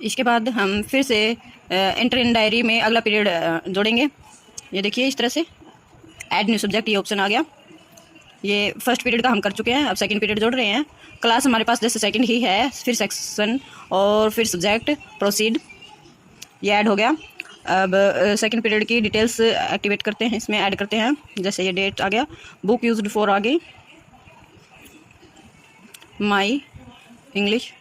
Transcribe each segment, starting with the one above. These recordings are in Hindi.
इसके बाद हम फिर से एंटर इन डायरी में अगला पीरियड जोड़ेंगे। ये देखिए इस तरह से ऐड न्यू सब्जेक्ट ये ऑप्शन आ गया। ये फर्स्ट पीरियड का हम कर चुके हैं, अब सेकंड पीरियड जोड़ रहे हैं। क्लास हमारे पास जैसे सेकंड ही है, फिर सेक्शन और फिर सब्जेक्ट प्रोसीड, ये ऐड हो गया। अब सेकंड पीरियड की डिटेल्स एक्टिवेट करते हैं, इसमें ऐड करते हैं। जैसे ये डेट आ गया, बुक यूज्ड फॉर आ गई, माई इंग्लिश,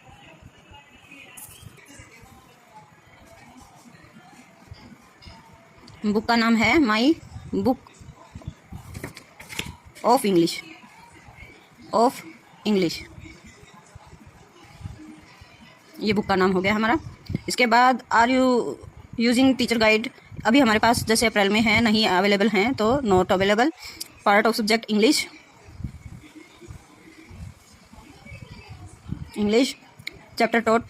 बुक का नाम है my book of English, of English, ये बुक का नाम हो गया हमारा। इसके बाद are you using teacher guide, अभी हमारे पास जैसे अप्रैल में है नहीं अवेलेबल हैं, तो not available. Part of subject English, English chapter taught.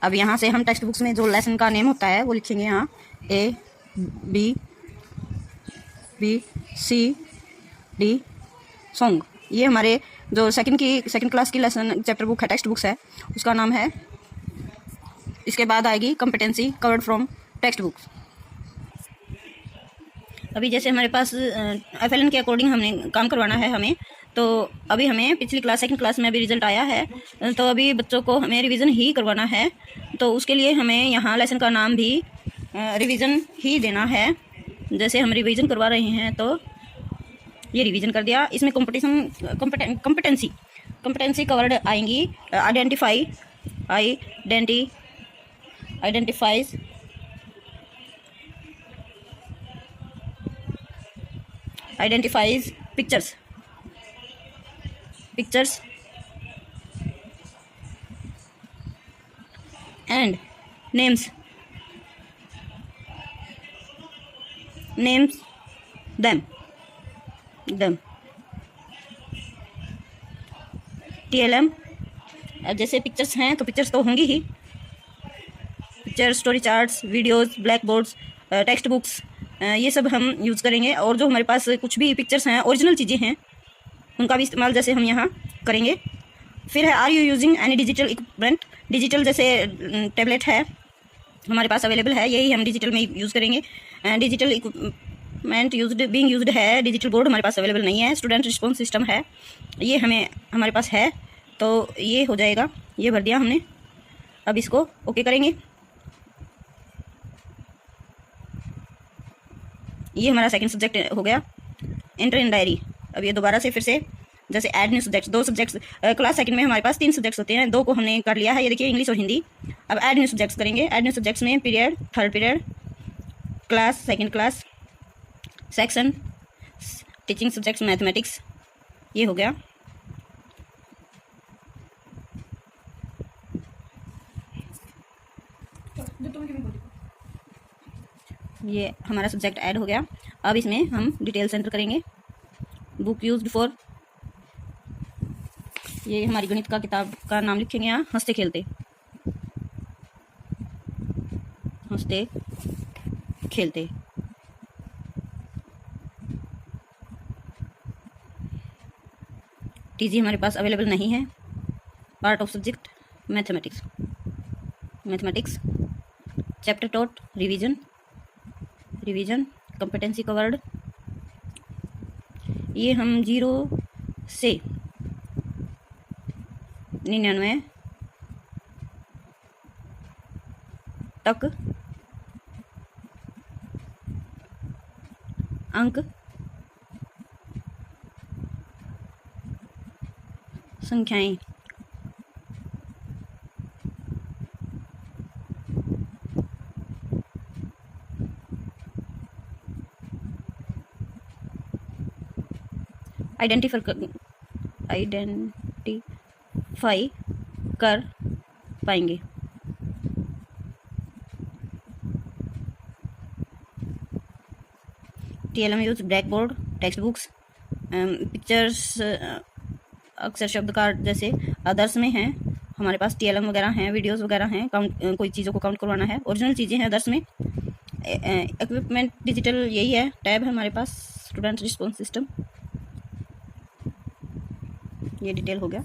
अब यहाँ से हम टेक्स्ट बुक्स में जो लेसन का नेम होता है वो लिखेंगे यहाँ A B C D song. ये हमारे जो सेकंड क्लास की लेसन चैप्टर बुक है, टेक्स्ट बुक्स है, उसका नाम है। इसके बाद आएगी competency covered from text books. अभी जैसे हमारे पास FLN के अकॉर्डिंग हमने काम करवाना है हमें, तो अभी हमें पिछली क्लास सेकंड क्लास में अभी रिजल्ट आया है, तो अभी बच्चों को हमें रिवीजन ही करवाना है। तो उसके लिए हमें यहाँ लेसन का नाम भी रिवीजन ही देना है। जैसे हम रिवीजन करवा रहे हैं तो ये रिवीजन कर दिया। इसमें कॉम्पिटेंसी कवर्ड आएंगी। Identifies pictures and names them TLM। जैसे पिक्चर्स हैं तो पिक्चर्स तो होंगी ही, picture, story charts, videos, black boards, text books, ये सब हम यूज़ करेंगे। और जो हमारे पास कुछ भी पिक्चर्स हैं, ओरिजिनल चीज़ें हैं, उनका भी इस्तेमाल जैसे हम यहाँ करेंगे। फिर है are you using any digital equipment, digital जैसे टैबलेट है हमारे पास अवेलेबल है, यही हम डिजिटल में यूज़ करेंगे। डिजिटल इक्विपमेंट यूज्ड है, डिजिटल बोर्ड हमारे पास अवेलेबल नहीं है। स्टूडेंट रिस्पॉन्स सिस्टम है, ये हमारे पास है, तो ये हो जाएगा, ये भर दिया हमने। अब इसको ओके करेंगे। ये हमारा सेकंड सब्जेक्ट हो गया, एंटर इन डायरी। अब ये दोबारा से फिर से जैसे add new subjects, 2 subjects class second में हमारे पास 3 सब्जेक्ट्स होते हैं, 2 को हमने कर लिया है, ये देखिए इंग्लिश और हिंदी। अब ऐड न्यू सब्जेक्ट्स करेंगे। ऐड न्यू सब्जेक्ट्स में period, third period, class second class, section, teaching subjects mathematics, ये हो गया। ये हमारा सब्जेक्ट ऐड हो गया। अब इसमें हम डिटेल्स एंटर करेंगे। बुक यूज्ड फॉर, ये हमारी गणित का किताब का नाम लिखेंगे यहाँ, हंसते खेलते, हंसते खेलते। टीजी हमारे पास अवेलेबल नहीं है। Part of subject mathematics chapter taught, revision competency covered. ये हम 0 से 99 तक अंक संख्याएं आइडेंटिफाई कर पाएंगे। TLM use black board, text books, pictures, अक्सर शब्द कार्ड जैसे अदर्स में हैं हमारे पास, TLM वगैरह हैं, वीडियोस वगैरह हैं, काउंट कोई चीज़ों को काउंट करवाना है, ओरिजिनल चीज़ें हैं अदर्स में। इक्विपमेंट डिजिटल यही है, टैब है हमारे पास, स्टूडेंट रिस्पॉन्स सिस्टम, ये डिटेल हो गया।